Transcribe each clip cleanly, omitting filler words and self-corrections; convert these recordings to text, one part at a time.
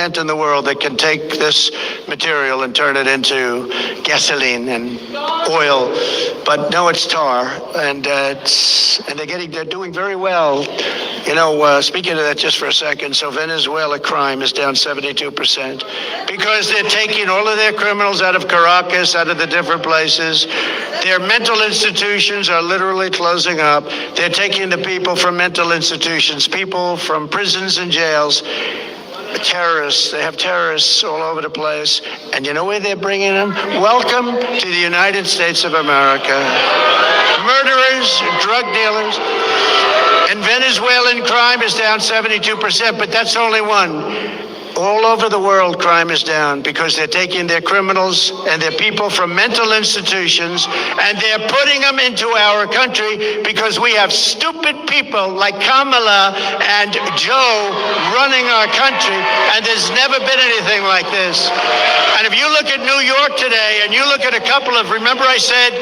plant in the world that can take this material and turn it into gasoline and oil, but no, it's tar, and they're doing very well. Speaking of that just for a second, so Venezuela crime is down 72% because they're taking all of their criminals out of Caracas, out of the different places. Their mental institutions are literally closing up. They're taking the people from mental institutions, people from prisons and jails. Terrorists, they have terrorists all over the place. And you know where they're bringing them? Welcome to the United States of America. Murderers, drug dealers. And Venezuelan crime is down 72%, but that's only one. All over the world, crime is down because they're taking their criminals and their people from mental institutions and they're putting them into our country because we have stupid people like Kamala and Joe running our country, and there's never been anything like this. And if you look at New York today and you look at a couple of, remember I said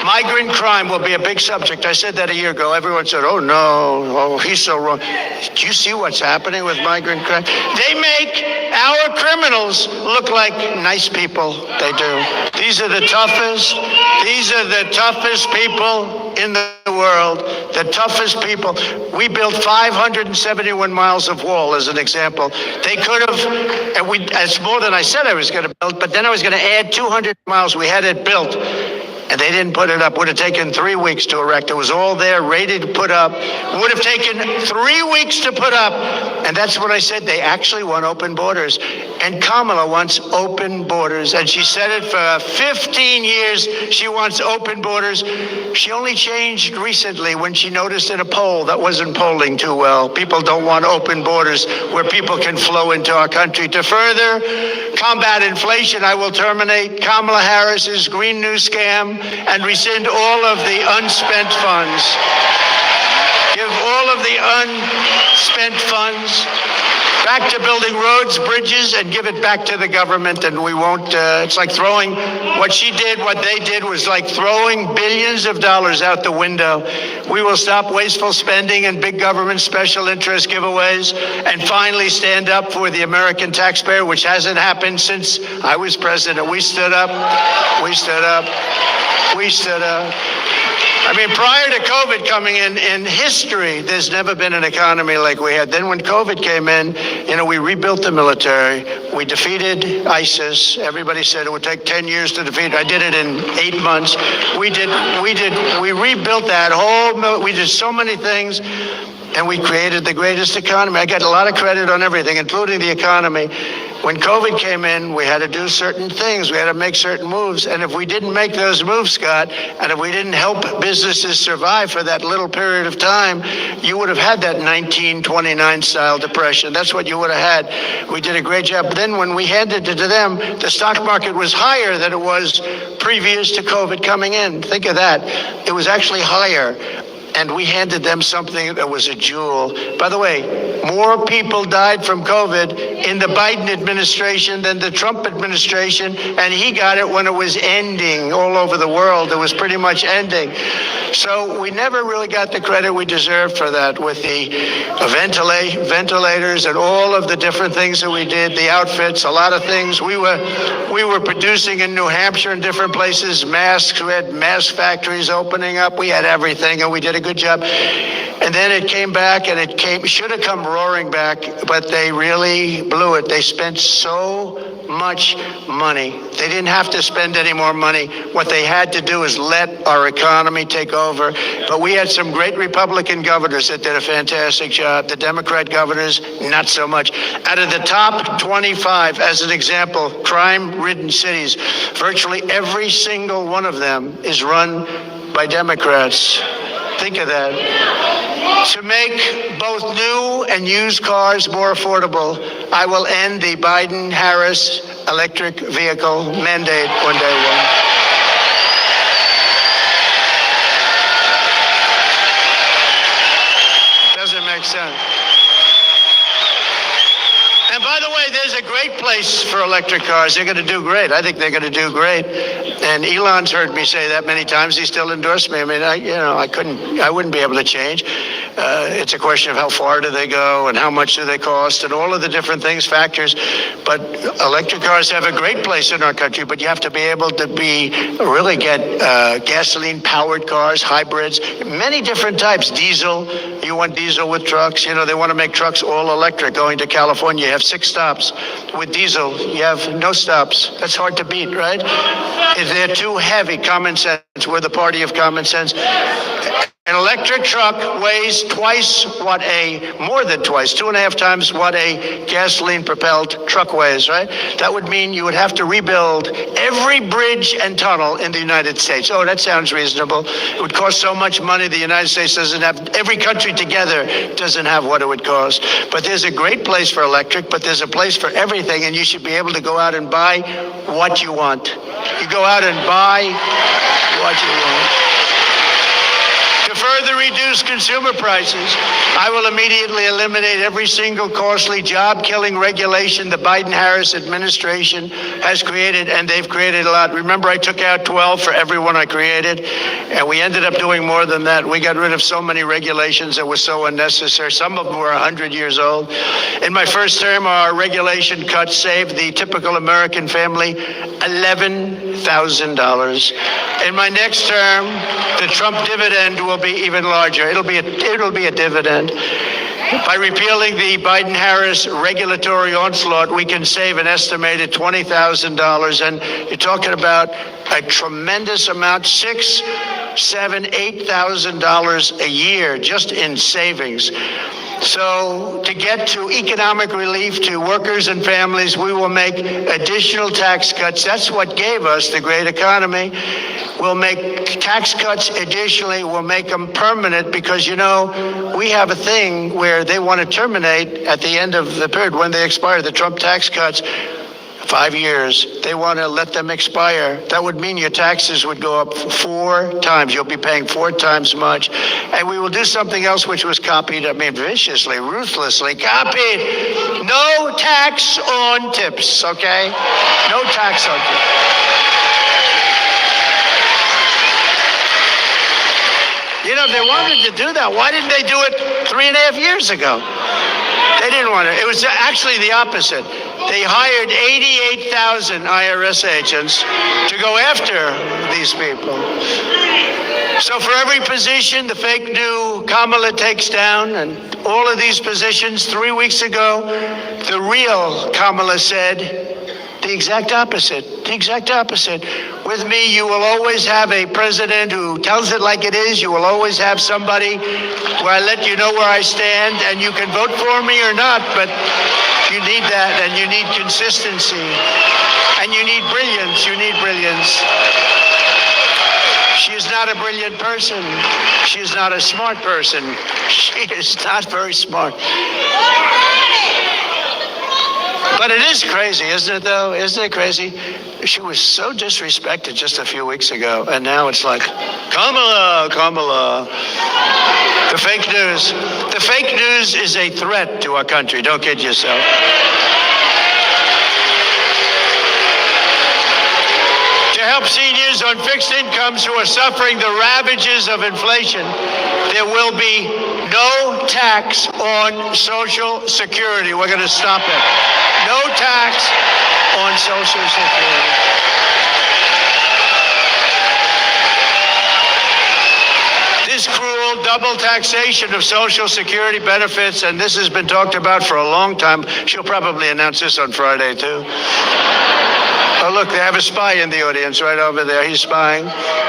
migrant crime will be a big subject. I said that a year ago. Everyone said, oh no, oh he's so wrong. Do you see what's happening with migrant crime? They make our criminals look like nice people. They do. These are the toughest people in the world, the toughest people. We built 571 miles of wall as an example. They could have, and it's more than I said I was going to build, but then I was going to add 200 miles. We had it built. And they didn't put it up. Would have taken 3 weeks to erect. It was all there, ready to put up. Would have taken 3 weeks to put up. And that's what I said. They actually want open borders. And Kamala wants open borders. And she said it for 15 years. She wants open borders. She only changed recently when she noticed in a poll that wasn't polling too well. People don't want open borders where people can flow into our country. To further combat inflation, I will terminate Kamala Harris's Green New Scam and rescind all of the unspent funds. Give all of the unspent funds back to building roads, bridges, and give it back to the government, and we won't, it's like throwing, what they did was like throwing billions of dollars out the window. We will stop wasteful spending and big government special interest giveaways and finally stand up for the American taxpayer, which hasn't happened since I was president. We stood up. I mean, prior to COVID coming in history, there's never been an economy like we had. Then when COVID came in, we rebuilt the military. We defeated ISIS. Everybody said it would take 10 years to defeat. I did it in 8 months. We rebuilt that whole, we did so many things. And we created the greatest economy. I got a lot of credit on everything, including the economy. When COVID came in, we had to do certain things. We had to make certain moves. And if we didn't make those moves, Scott, and if we didn't help businesses survive for that little period of time, you would have had that 1929 style depression. That's what you would have had. We did a great job. But then when we handed it to them, the stock market was higher than it was previous to COVID coming in. Think of that. It was actually higher. And we handed them something that was a jewel. By the way, more people died from COVID in the Biden administration than the Trump administration, and he got it when it was ending all over the world. It was pretty much ending. So we never really got the credit we deserved for that with the ventilators and all of the different things that we did, the outfits, a lot of things. We were producing in New Hampshire and different places, masks. We had mask factories opening up. We had everything, and we did a good job. And then it came back, and it should have come roaring back, but they really blew it. They spent so much money. They didn't have to spend any more money. What they had to do is let our economy take over. But we had some great Republican governors that did a fantastic job. The Democrat governors, not so much. Out of the top 25, as an example, crime-ridden cities, virtually every single one of them is run by Democrats. Think of that. To make both new and used cars more affordable, I will end the Biden-Harris electric vehicle mandate one day. Doesn't make sense. And by the way, there's a great place for electric cars. They're going to do great. I think they're going to do great. And Elon's heard me say that many times. He still endorsed me. I mean, I wouldn't be able to change. It's a question of how far do they go and how much do they cost and all of the different things, factors. But electric cars have a great place in our country, but you have to be able to really get gasoline-powered cars, hybrids, many different types. Diesel, you want diesel with trucks. They want to make trucks all electric. Going to California, you have 6 stops. With diesel, you have no stops. That's hard to beat, right? If they're too heavy, common sense. We're the party of common sense. An electric truck weighs more than twice, 2.5 times what a gasoline-propelled truck weighs, right? That would mean you would have to rebuild every bridge and tunnel in the United States. Oh, that sounds reasonable. It would cost so much money. The United States doesn't have, every country together doesn't have what it would cost. But there's a great place for electric, but there's a place for everything, and you should be able to go out and buy what you want. You go out and buy what you want. To further reduce consumer prices, I will immediately eliminate every single costly job-killing regulation the Biden-Harris administration has created, and they've created a lot. Remember, I took out 12 for every one I created, and we ended up doing more than that. We got rid of so many regulations that were so unnecessary. Some of them were 100 years old. In my first term, our regulation cuts saved the typical American family $11,000. In my next term, the Trump dividend will be even larger. It'll be a dividend. By repealing the Biden-Harris regulatory onslaught, we can save an estimated $20,000, and you're talking about a tremendous amount, $6,000, $7,000, $8,000 a year just in savings. So to get to economic relief to workers and families, we will make additional tax cuts. That's what gave us the great economy. We'll make tax cuts additionally. We'll make them permanent because, we have a thing where they want to terminate at the end of the period when they expire. The Trump tax cuts, 5 years, they want to let them expire. That would mean your taxes would go up 4 times. You'll be paying 4 times much. And we will do something else which was copied, viciously, ruthlessly copied. No tax on tips, okay? No tax on tips. If they wanted to do that, why didn't they do it 3.5 years ago? They didn't want to. It was actually the opposite. They hired 88,000 IRS agents to go after these people. So for every position the fake new Kamala takes down, and all of these positions, 3 weeks ago, the real Kamala said the exact opposite. The exact opposite. With me, you will always have a president who tells it like it is. You will always have somebody where I let you know where I stand, and you can vote for me or not, but you need that, and you need consistency, and you need brilliance. You need brilliance. She is not a brilliant person. She is not a smart person. She is not very smart. But it is crazy, isn't it, though? Isn't it crazy? She was so disrespected just a few weeks ago, and now it's like, Kamala, Kamala. The fake news. The fake news is a threat to our country. Don't kid yourself. To help seniors on fixed incomes who are suffering the ravages of inflation, there will be no tax on Social Security. We're going to stop it. No tax on Social Security. This cruel double taxation of Social Security benefits, and this has been talked about for a long time. She'll probably announce this on Friday, too. Oh, look, they have a spy in the audience right over there. He's spying.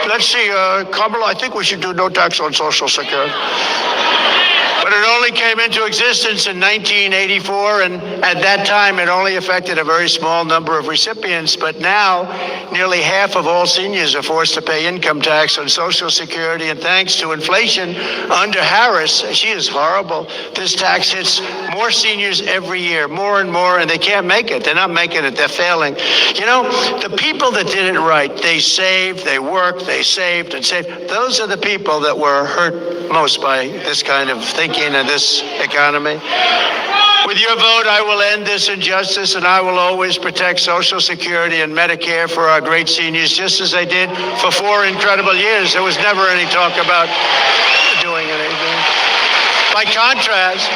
Let's see, Kamala, I think we should do no tax on Social Security. But it only came into existence in 1984, and at that time it only affected a very small number of recipients. But now, nearly half of all seniors are forced to pay income tax on Social Security, and thanks to inflation under Harris, she is horrible. This tax hits more seniors every year, more and more, and they can't make it. They're not making it. They're failing. The people that did it right, they saved, they worked, they saved and saved. Those are the people that were hurt most by this kind of thinking and this economy. With your vote, I will end this injustice, and I will always protect Social Security and Medicare for our great seniors, just as I did for 4 incredible years. There was never any talk about doing anything. By contrast,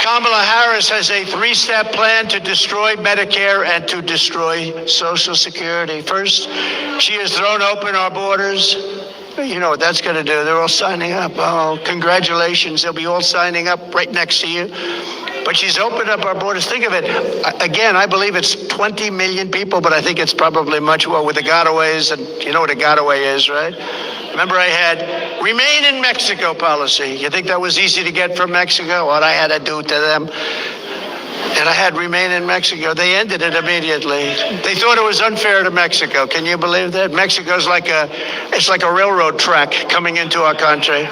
Kamala Harris has a three-step plan to destroy Medicare and to destroy Social Security. First, she has thrown open our borders. You know what that's going to do. They're all signing up. Oh, congratulations. They'll be all signing up right next to you. But she's opened up our borders. Think of it. Again, I believe it's 20 million people, but I think it's probably much more with the gotaways. And you know what a gotaway is, right? Remember, I had remain in Mexico policy. You think that was easy to get from Mexico? What I had to do to them. And I had remain in Mexico. They ended it immediately. They thought it was unfair to Mexico. Can you believe that? Mexico's it's like a railroad track coming into our country.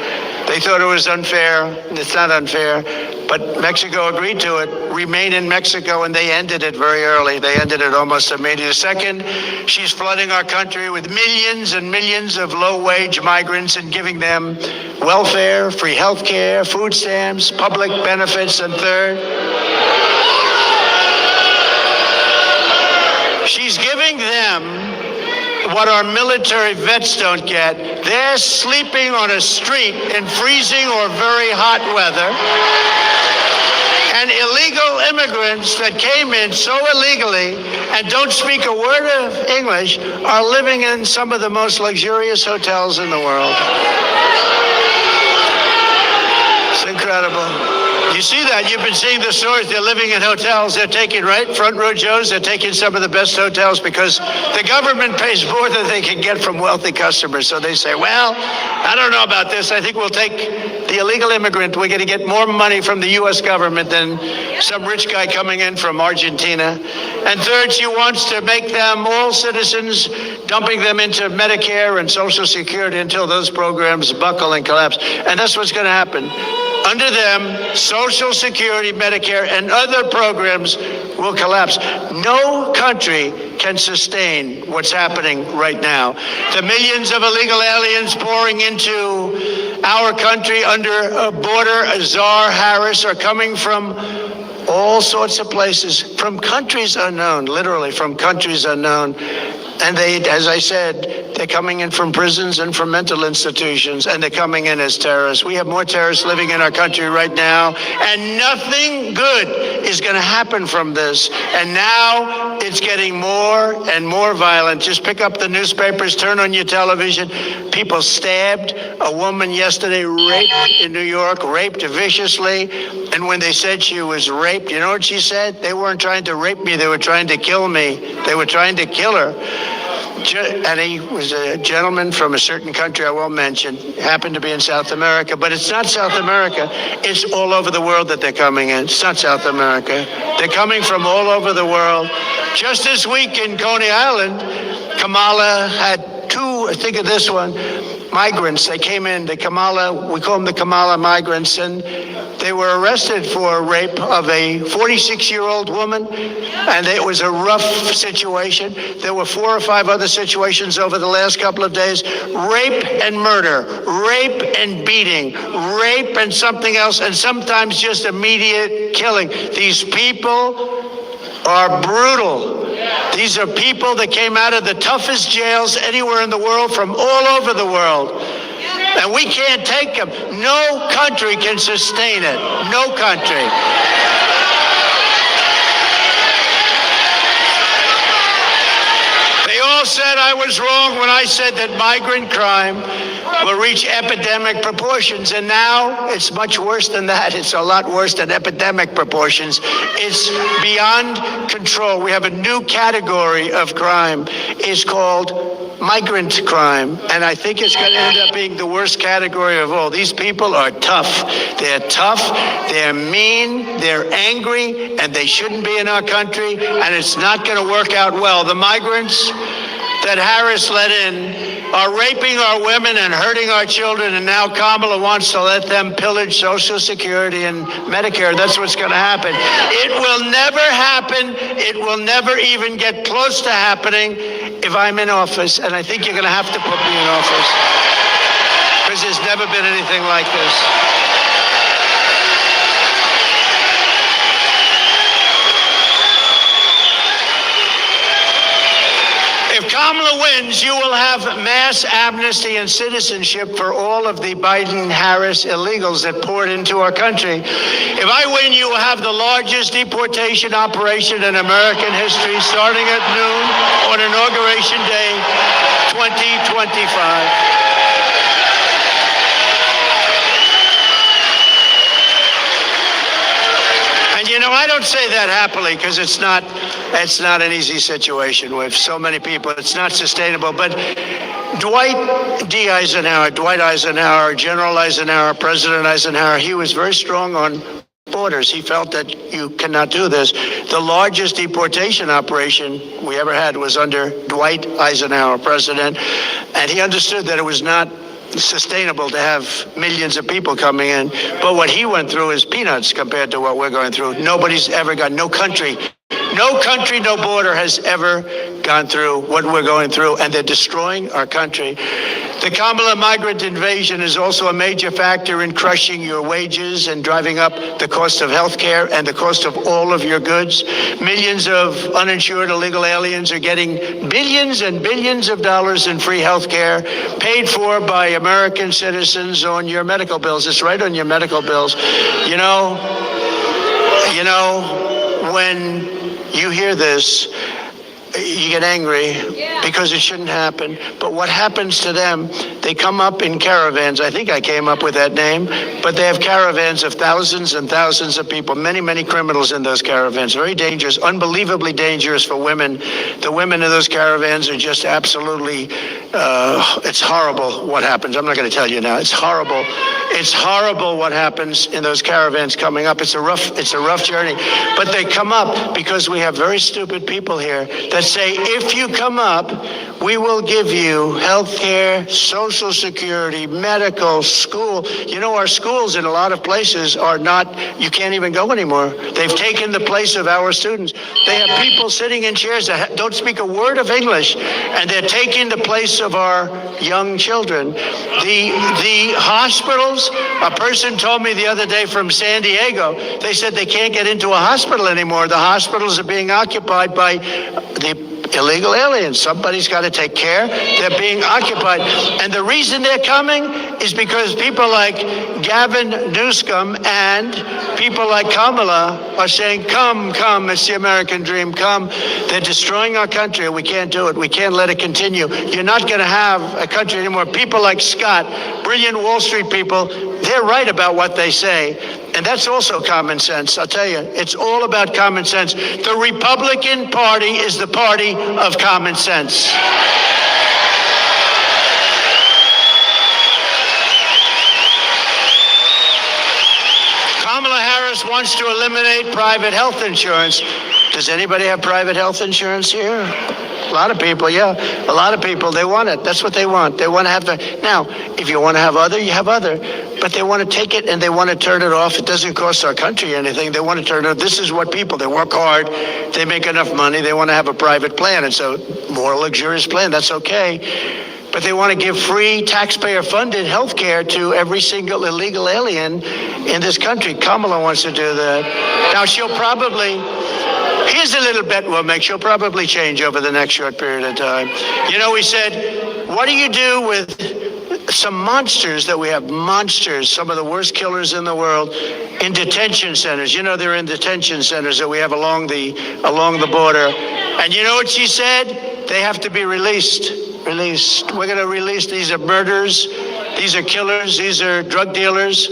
They thought it was unfair. It's not unfair. But Mexico agreed to it. Remain in Mexico, and they ended it very early. They ended it almost immediately. Second, she's flooding our country with millions and millions of low-wage migrants and giving them welfare, free health care, food stamps, public benefits. And third, she's giving them what our military vets don't get. They're sleeping on a street in freezing or very hot weather. And illegal immigrants that came in so illegally and don't speak a word of English are living in some of the most luxurious hotels in the world. It's incredible. You see that. You've been seeing the stories. They're living in hotels. They're taking, right, front row Joes. They're taking some of the best hotels because the government pays more than they can get from wealthy customers. So they say, well, I don't know about this. I think we'll take the illegal immigrant. We're going to get more money from the U.S. government than some rich guy coming in from Argentina. And third, she wants to make them all citizens, dumping them into Medicare and Social Security until those programs buckle and collapse. And that's what's going to happen. Under them, Social Security, Medicare, and other programs will collapse. No country can sustain what's happening right now. The millions of illegal aliens pouring into our country under a border czar Harris are coming from all sorts of places, from countries unknown, literally from countries unknown. And they, as I said, they're coming in from prisons and from mental institutions, and they're coming in as terrorists. We have more terrorists living in our country right now, and nothing good is going to happen from this. And now it's getting more and more violent. Just pick up the newspapers, turn on your television. People stabbed. A woman yesterday raped in New York, raped viciously. And when they said she was raped, you know what she said? They weren't trying to rape me. They were trying to kill me. They were trying to kill her. And he was a gentleman from a certain country I won't mention, happened to be in South America, but it's not South America. It's all over the world that they're coming in. It's not South America. They're coming from all over the world. Just this week in Coney Island, Kamala had two, think of this one, migrants. They came in, we call them the Kamala migrants, and they were arrested for rape of a 46-year-old woman, and it was a rough situation. There were 4 or 5 other situations over the last couple of days. Rape and murder, rape and beating, rape and something else, and sometimes just immediate killing. These people are brutal. These are people that came out of the toughest jails anywhere in the world, from all over the world. And we can't take them. No country can sustain it. No country. They all said I was wrong when I said that migrant crime will reach epidemic proportions. And now it's much worse than that. It's a lot worse than epidemic proportions. It's beyond control. We have a new category of crime. It's called migrant crime, and I think it's going to end up being the worst category of all. These people are tough. They're tough, they're mean, they're angry, and they shouldn't be in our country, and it's not going to work out well. The migrants that Harris let in are raping our women and hurting our children, and now Kamala wants to let them pillage Social Security and Medicare. That's what's going to happen. It will never happen. It will never even get close to happening if I'm in office, and I think you're going to have to put me in office because there's never been anything like this. If Kamala wins, you will have mass amnesty and citizenship for all of the Biden-Harris illegals that poured into our country. If I win, you will have the largest deportation operation in American history, starting at noon on Inauguration Day 2025. And you know, I don't say that happily because it's not an easy situation with so many people. It's not sustainable. But Dwight Eisenhower, General Eisenhower, President Eisenhower, he was very strong on borders. He felt that you cannot do this. The largest deportation operation we ever had was under Dwight Eisenhower, president, and he understood that it was not sustainable to have millions of people coming in. But what he went through is peanuts compared to what we're going through. Nobody's ever got, no country, no border has ever gone through what we're going through, and they're destroying our country. The Kamala migrant invasion is also a major factor in crushing your wages and driving up the cost of health care and the cost of all of your goods. Millions of uninsured illegal aliens are getting billions and billions of dollars in free health care paid for by American citizens on your medical bills. It's right on your medical bills. You know, when you hear this, you get angry because it shouldn't happen. But what happens to them, they come up in caravans. I think I came up with that name, but they have caravans of thousands and thousands of people, many, many criminals in those caravans. Very dangerous, unbelievably dangerous for women. The women in those caravans are just absolutely, it's horrible what happens. I'm not going to tell you now. It's horrible. It's horrible what happens in those caravans coming up. It's a rough journey. But they come up because we have very stupid people here that say, if you come up, we will give you health care, Social Security, medical, school. You know, our schools in a lot of places are not, you can't even go anymore. They've taken the place of our students. They have people sitting in chairs that don't speak a word of English, and they're taking the place of our young children. The hospitals, a person told me the other day from San Diego, they said they can't get into a hospital anymore. The hospitals are being occupied by the illegal aliens. Somebody's got to take care. They're being occupied. And the reason they're coming is because people like Gavin Newsom and people like Kamala are saying, come, it's the American dream, come. They're destroying our country, and we can't do it. We can't let it continue. You're not going to have a country anymore. People like Scott, brilliant Wall Street people, they're right about what they say. And that's also common sense. I'll tell you, it's all about common sense. The Republican Party is the party of common sense. Kamala Harris wants to eliminate private health insurance. Does anybody have private health insurance here? A lot of people, yeah. A lot of people, they want it. That's what they want. They want to have the... Now, if you want to have other, you have other. But they want to take it and they want to turn it off. It doesn't cost our country anything. They want to turn it off. This is what people, they work hard. They make enough money. They want to have a private plan. It's a more luxurious plan. That's okay. But they want to give free taxpayer-funded health care to every single illegal alien in this country. Kamala wants to do that. Now, she'll probably... Here's a little bet we'll make. She'll probably change over the next short period of time. You know, we said, what do you do with some monsters that we have? Monsters, some of the worst killers in the world, in detention centers. You know, they're in detention centers that we have along the border. And you know what she said? They have to be released. We're going to release. These are murderers. These are killers. These are drug dealers.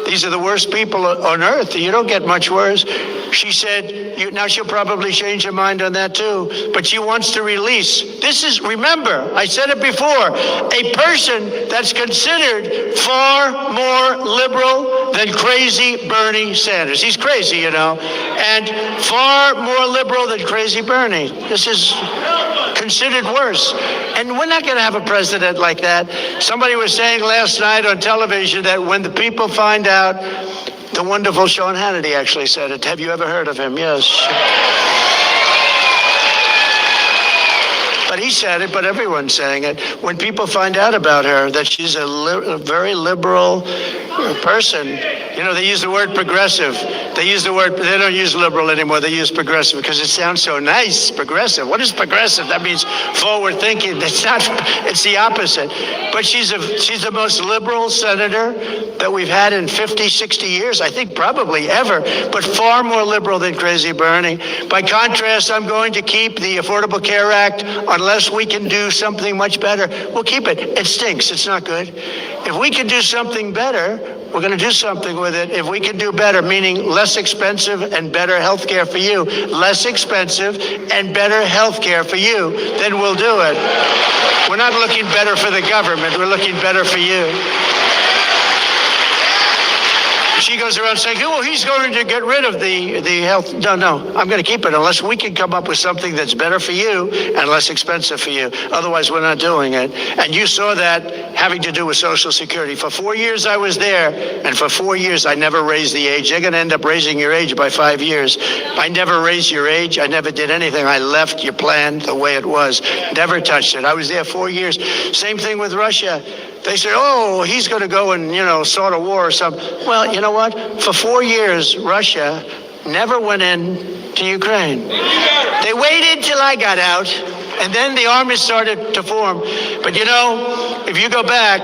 These are the worst people on earth. You don't get much worse. She said, now she'll probably change her mind on that too, but she wants to release. This is, remember, I said it before, a person that's considered far more liberal than crazy Bernie Sanders. He's crazy, you know, and far more liberal than crazy Bernie. This is considered worse. And we're not going to have a president like that. Somebody was saying last night on television that when the people find out, the wonderful Sean Hannity actually said it. Have you ever heard of him? Yes. But he said it, but everyone's saying it. When people find out about her, that she's a very liberal, person. They use the word progressive. They don't use liberal anymore. They use progressive because it sounds so nice, progressive. What is progressive? That means forward thinking. It's not, it's the opposite. But she's the most liberal senator that we've had in 50, 60 years, I think probably ever, but far more liberal than Crazy Bernie. By contrast, I'm going to keep the Affordable Care Act unless we can do something much better. We'll keep it. It stinks. It's not good. If we can do something better, we're going to do something with it. If we can do better, meaning less expensive and better health care for you, less expensive and better health care for you, then we'll do it. We're not looking better for the government. We're looking better for you. She goes around saying, oh, he's going to get rid of the health. No, I'm going to keep it unless we can come up with something that's better for you and less expensive for you. Otherwise, we're not doing it. And you saw that having to do with Social Security. For 4 years, I was there, and for 4 years, I never raised the age. They're going to end up raising your age by 5 years. I never raised your age. I never did anything. I left your plan the way it was. Never touched it. I was there 4 years. Same thing with Russia. They said, oh, he's going to go and, start a war or something. Well, you know what? For 4 years, Russia never went in to Ukraine. They waited till I got out, and then the armies started to form. But, if you go back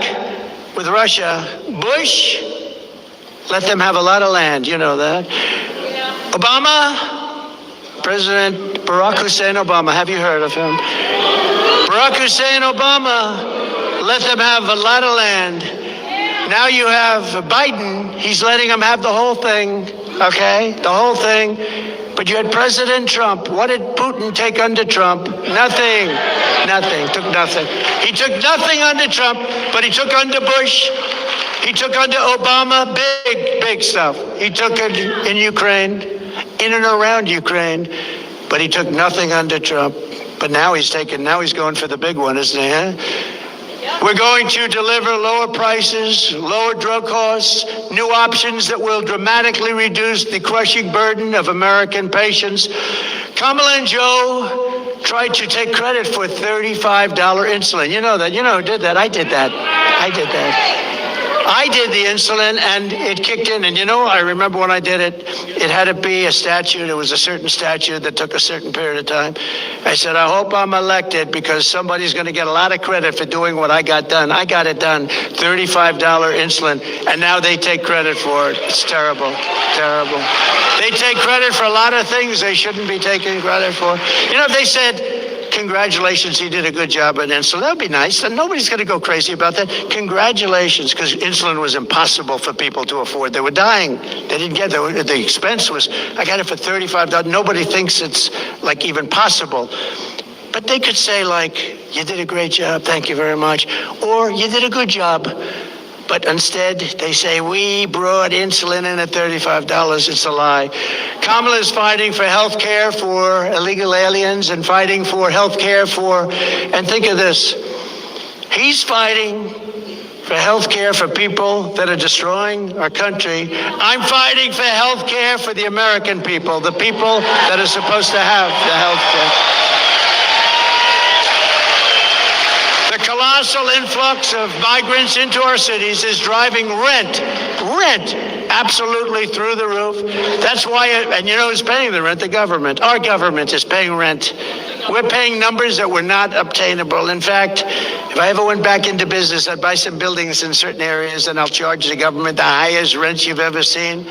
with Russia, Bush let them have a lot of land. You know that. Obama, President Barack Hussein Obama, have you heard of him? Barack Hussein Obama let them have a lot of land. Now you have Biden. He's letting them have the whole thing, okay? The whole thing. But you had President Trump. What did Putin take under Trump? Nothing. Took nothing. He took nothing under Trump, but he took under Bush. He took under Obama. Big stuff. He took it in Ukraine, in and around Ukraine, but he took nothing under Trump. But now he's going for the big one, isn't he, huh? We're going to deliver lower prices, lower drug costs, new options that will dramatically reduce the crushing burden of American patients. Kamala and Joe tried to take credit for $35 insulin. You know that. You know who did that? I did that. I did the insulin, and it kicked in. And I remember when I did it, it had to be a statute. It was a certain statute that took a certain period of time. I said, I hope I'm elected because somebody's going to get a lot of credit for doing what I got done. I got it done, $35 insulin, and now they take credit for it. It's terrible. They take credit for a lot of things they shouldn't be taking credit for. If they said, congratulations, he did a good job on insulin, that would be nice. And nobody's going to go crazy about that. Congratulations, because insulin was impossible for people to afford. They were dying. They didn't get it. The expense was, I got it for $35. Nobody thinks it's even possible. But they could say you did a great job, thank you very much. Or you did a good job. But instead, they say, we brought insulin in at $35. It's a lie. Kamala is fighting for health care for illegal aliens and fighting for health care and think of this, he's fighting for health care for people that are destroying our country. I'm fighting for health care for the American people, the people that are supposed to have the health care. The colossal influx of migrants into our cities is driving rent absolutely through the roof. That's why, and who's paying the rent? The government. Our government is paying rent. We're paying numbers that were not obtainable. In fact, if I ever went back into business, I'd buy some buildings in certain areas and I'll charge the government the highest rents you've ever seen.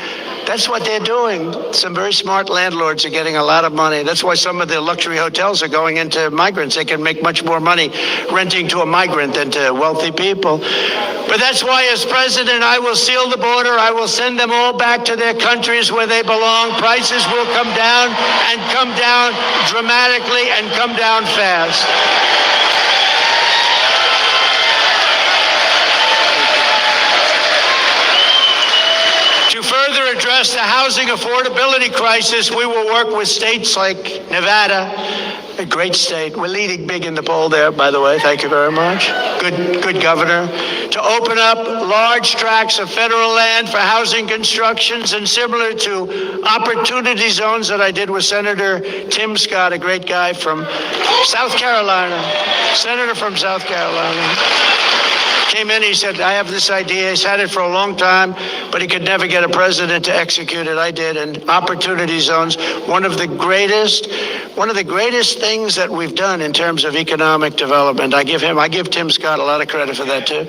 That's what they're doing. Some very smart landlords are getting a lot of money. That's why some of the luxury hotels are going into migrants. They can make much more money renting to a migrant than to wealthy people. But that's why as president, I will seal the border. I will send them all back to their countries where they belong. Prices will come down and come down dramatically and come down fast. To further address the housing affordability crisis, we will work with states like Nevada, a great state. We're leading big in the poll there, by the way. Thank you very much. Good governor. To open up large tracts of federal land for housing constructions and similar to opportunity zones that I did with Senator Tim Scott, a great guy from South Carolina. Senator from South Carolina. came in, he said, I have this idea. He's had it for a long time, but he could never get a president to execute it. I did. And opportunity zones, one of the greatest things that we've done in terms of economic development. I give Tim Scott a lot of credit for that too.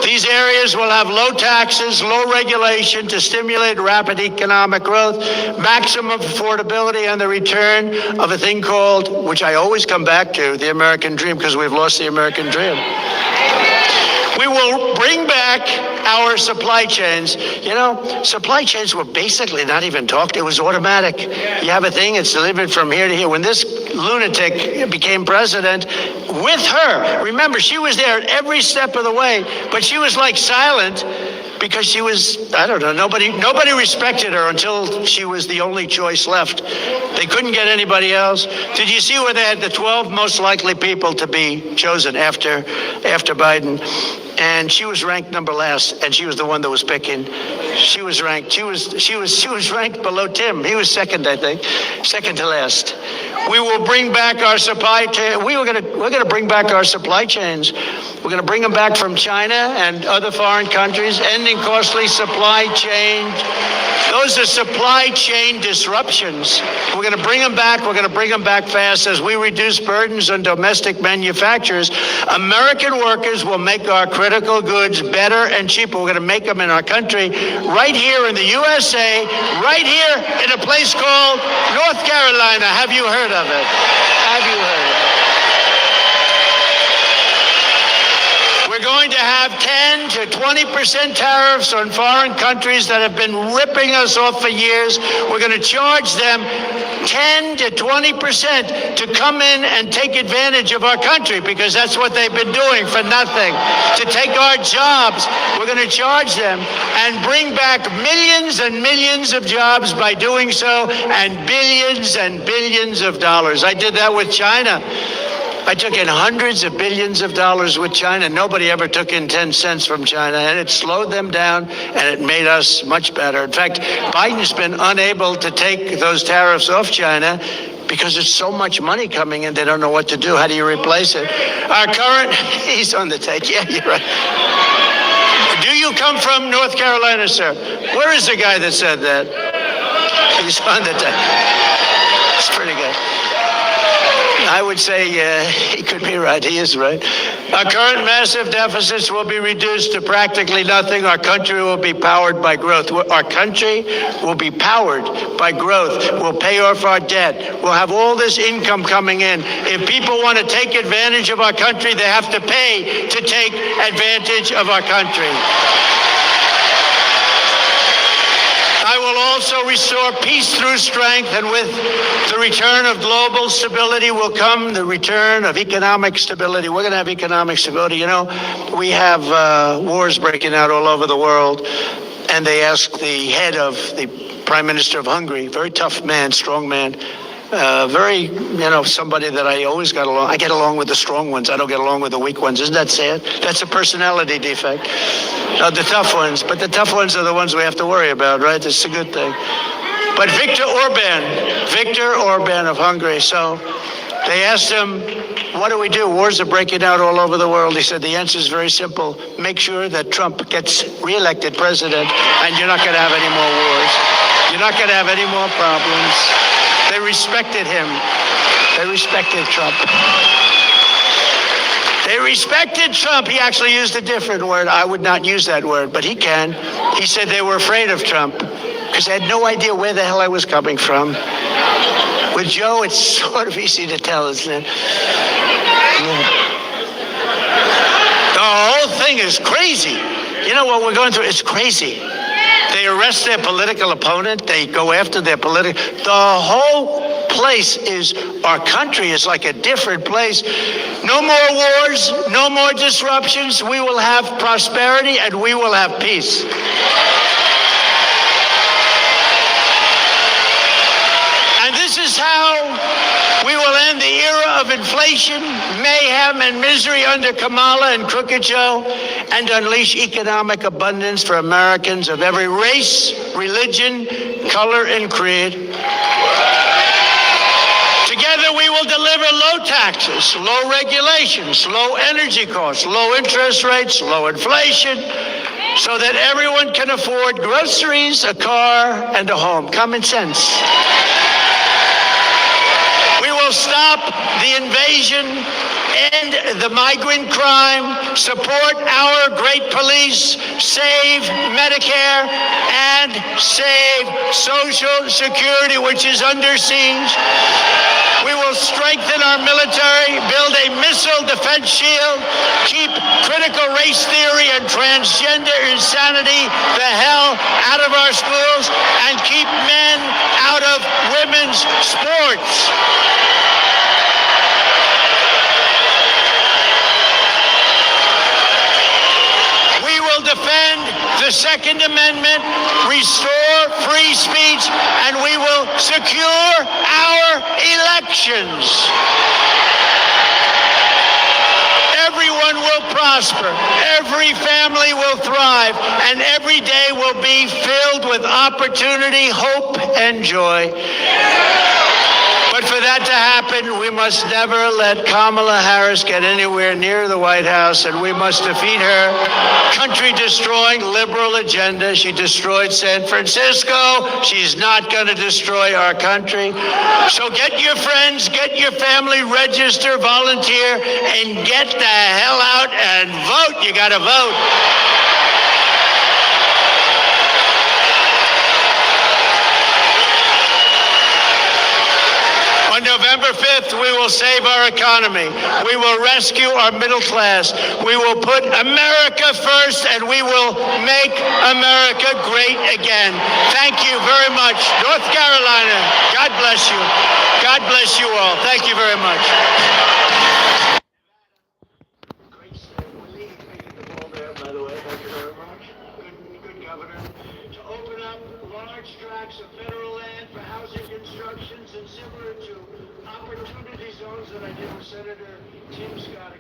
These areas will have low taxes, low regulation to stimulate rapid economic growth, maximum affordability, and the return of a thing called, which I always come back to, the American dream, because we've lost the American dream. We will bring back our supply chains. You know, supply chains were basically not even talked. It was automatic. You have a thing, it's delivered from here to here. When this lunatic became president, with her, remember, she was there at every step of the way, but she was like silent because she was, I don't know, nobody respected her until she was the only choice left. They couldn't get anybody else. Did you see where they had the 12 most likely people to be chosen after Biden? And she was ranked number last, and she was the one that was picking. She was ranked below Tim. He was second, I think, second to last. We will bring back our supply chain. We're gonna bring back our supply chains. We're gonna bring them back from China and other foreign countries, ending costly supply chain. Those are supply chain disruptions. We're gonna bring them back. We're gonna bring them back fast as we reduce burdens on domestic manufacturers. American workers will make our critical goods better and cheaper. We're going to make them in our country, right here in the USA, right here in a place called North Carolina. Have you heard of it? Have you heard of it? We're going to have 10 to 20% tariffs on foreign countries that have been ripping us off for years. We're going to charge them 10 to 20% to come in and take advantage of our country, because that's what they've been doing for nothing, to take our jobs. We're going to charge them and bring back millions and millions of jobs by doing so, and billions of dollars. I did that with China. I took in hundreds of billions of dollars with China. Nobody ever took in 10 cents from China, and it slowed them down, and it made us much better. In fact, Biden's been unable to take those tariffs off China because there's so much money coming in, they don't know what to do. How do you replace it? Our current, he's on the take. Yeah, you're right. Do you come from North Carolina, sir? Where is the guy that said that? He's on the take. It's pretty good. I would say he could be right. He is right. Our current massive deficits will be reduced to practically nothing. Our country will be powered by growth. Our country will be powered by growth. We'll pay off our debt. We'll have all this income coming in. If people want to take advantage of our country, they have to pay to take advantage of our country. I will also restore peace through strength, and with the return of global stability will come the return of economic stability. We're going to have economic stability. You know, we have wars breaking out all over the world, and they asked the head of the Prime Minister of Hungary, very tough man, strong man, very, somebody that I always got along. I get along with the strong ones. I don't get along with the weak ones. Isn't that sad? That's a personality defect. The tough ones, but the tough ones are the ones we have to worry about, right? That's a good thing. But Viktor Orban of Hungary. So they asked him, what do we do? Wars are breaking out all over the world. He said, the answer is very simple. Make sure that Trump gets reelected president, and you're not going to have any more wars. You're not going to have any more problems. They respected him. They respected Trump. They respected Trump. He actually used a different word. I would not use that word, but he can. He said they were afraid of Trump because they had no idea where the hell I was coming from. With Joe, it's sort of easy to tell, isn't it? Yeah. The whole thing is crazy. You know what we're going through? It's crazy. They arrest their political opponent. They go after their political. The whole place is, our country is like a different place. No more wars, no more disruptions. We will have prosperity and we will have peace. And this is how we will end the era of inflation, mayhem, and misery under Kamala and Crooked Joe, and unleash economic abundance for Americans of every race, religion, color, and creed. Together we will deliver low taxes, low regulations, low energy costs, low interest rates, low inflation, so that everyone can afford groceries, a car, and a home. Common sense. We will stop the invasion, end the migrant crime, support our great police, save Medicare, and save Social Security, which is under siege. We will strengthen our military, build a missile defense shield, keep critical race theory and transgender insanity the hell out of our schools, and keep men out of women's sports. We will defend the Second Amendment, restore free speech, and we will secure our elections. Everyone will prosper, every family will thrive, and every day will be filled with opportunity, hope, and joy. But for that to happen, we must never let Kamala Harris get anywhere near the White House, and we must defeat her country-destroying liberal agenda. She destroyed San Francisco. She's not going to destroy our country. So get your friends, get your family, register, volunteer, and get the hell out and vote. You got to vote. On November 5th, we will save our economy. We will rescue our middle class. We will put America first, and we will make America great again. Thank you very much. North Carolina, God bless you. God bless you all. Thank you very much. Great state. We're leading the ball there, by the way. Thank you very much. Good governor. To open up large tracts of federal land for housing constructions and similar to opportunity zones that I did with Senator Tim Scott.